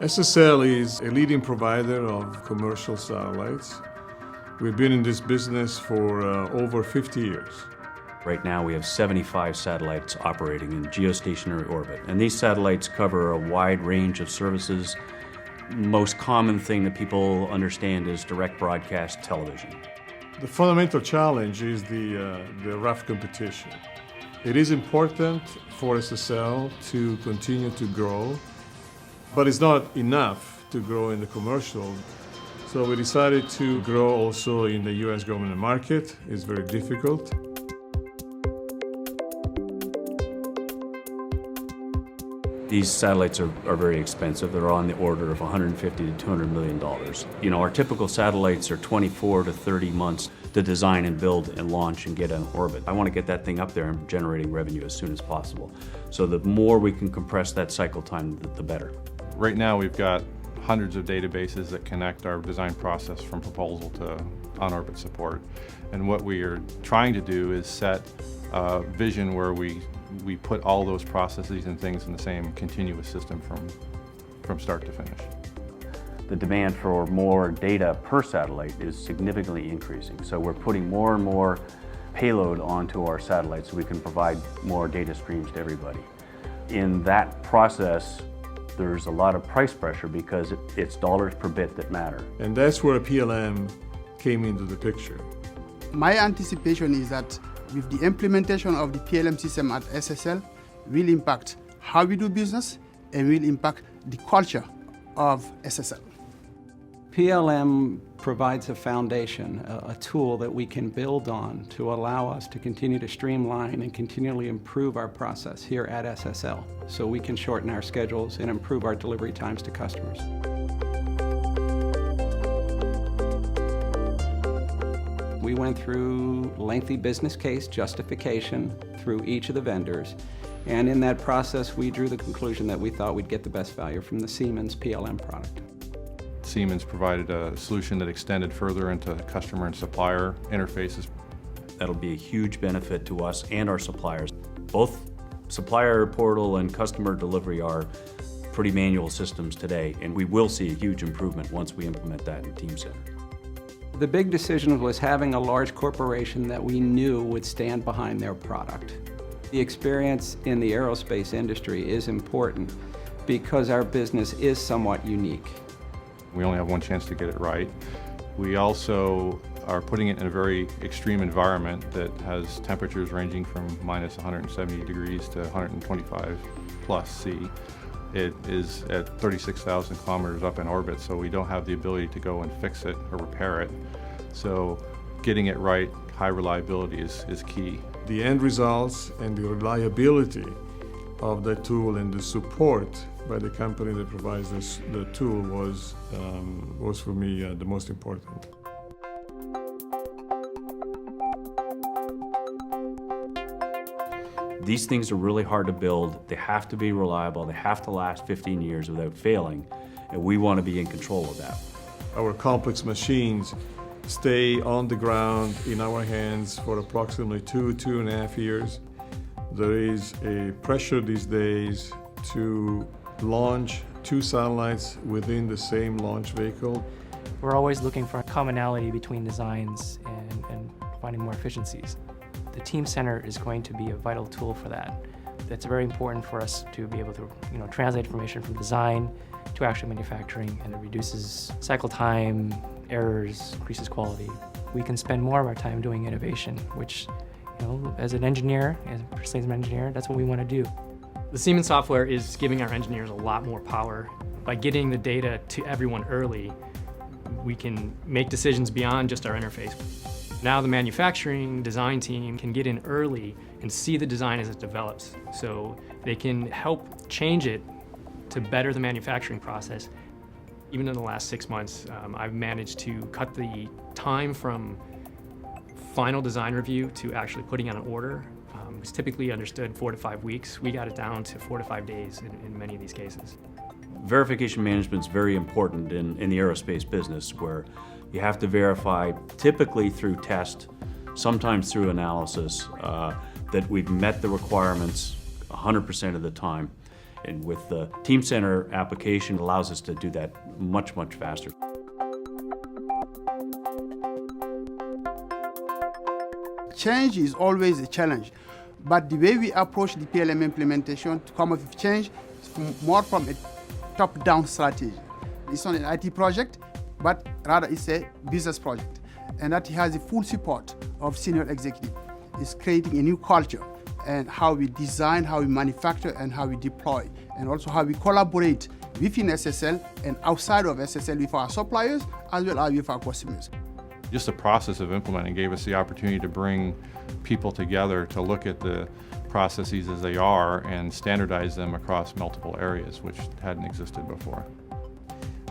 SSL is a leading provider of commercial satellites. We've been in this business for over 50 years. Right now we have 75 satellites operating in geostationary orbit, and these satellites cover a wide range of services. Most common thing that people understand is direct broadcast television. The fundamental challenge is the rough competition. It is important for SSL to continue to grow, but it's not enough to grow in the commercial. So we decided to grow also in the US government market. It's very difficult. These satellites are very expensive. They're on the order of $150 to $200 million. You know, our typical satellites are 24 to 30 months to design and build and launch and get in orbit. I want to get that thing up there and generating revenue as soon as possible. So the more we can compress that cycle time, the better. Right now we've got hundreds of databases that connect our design process from proposal to on-orbit support. And what we are trying to do is set a vision where we put all those processes and things in the same continuous system from start to finish. The demand for more data per satellite is significantly increasing. So we're putting more and more payload onto our satellites so we can provide more data streams to everybody. In that process, there's a lot of price pressure because it's dollars per bit that matter. And that's where PLM came into the picture. My anticipation is that with the implementation of the PLM system at SSL will impact how we do business and will impact the culture of SSL. PLM provides a foundation, a tool that we can build on to allow us to continue to streamline and continually improve our process here at SSL so we can shorten our schedules and improve our delivery times to customers. We went through lengthy business case justification through each of the vendors, and in that process we drew the conclusion that we thought we'd get the best value from the Siemens PLM product. Siemens provided a solution that extended further into customer and supplier interfaces. That'll be a huge benefit to us and our suppliers. Both supplier portal and customer delivery are pretty manual systems today, and we will see a huge improvement once we implement that in Teamcenter. The big decision was having a large corporation that we knew would stand behind their product. The experience in the aerospace industry is important because our business is somewhat unique. We only have one chance to get it right. We also are putting it in a very extreme environment that has temperatures ranging from minus 170 degrees to 125 plus C. It is at 36,000 kilometers up in orbit, so we don't have the ability to go and fix it or repair it. So getting it right, high reliability is key. The end results and the reliability of the tool and the support by the company that provides the tool was for me the most important. These things are really hard to build. They have to be reliable. They have to last 15 years without failing, and we want to be in control of that. Our complex machines stay on the ground in our hands for approximately 2.5 years. There is a pressure these days to launch 2 satellites within the same launch vehicle. We're always looking for a commonality between designs and finding more efficiencies. The Teamcenter is going to be a vital tool for that. It's very important for us to be able to translate information from design to actual manufacturing, and it reduces cycle time, errors, increases quality. We can spend more of our time doing innovation, which, as an engineer, as an engineer, that's what we want to do. The Siemens software is giving our engineers a lot more power. By getting the data to everyone early, we can make decisions beyond just our interface. Now the manufacturing design team can get in early and see the design as it develops, so they can help change it to better the manufacturing process. Even in the last 6 months, I've managed to cut the time from final design review to actually putting on an order was typically understood 4 to 5 weeks. We got it down to 4 to 5 days in many of these cases. Verification management is very important in the aerospace business, where you have to verify, typically through test, sometimes through analysis, that we've met the requirements 100% of the time. And with the Teamcenter application, it allows us to do that much, much faster. Change is always a challenge, but the way we approach the PLM implementation to come up with change is more from a top-down strategy. It's not an IT project, but rather it's a business project, and that has the full support of senior executive. It's creating a new culture and how we design, how we manufacture, and how we deploy, and also how we collaborate within SSL and outside of SSL with our suppliers as well as with our customers. Just the process of implementing gave us the opportunity to bring people together to look at the processes as they are and standardize them across multiple areas, which hadn't existed before.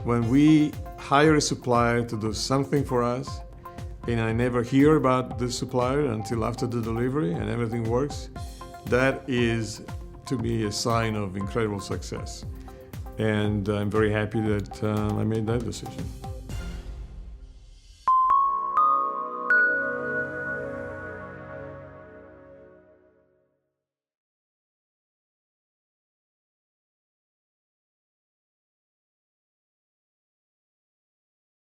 When we hire a supplier to do something for us, and I never hear about the supplier until after the delivery and everything works, that is, to me, a sign of incredible success. And I'm very happy that I made that decision.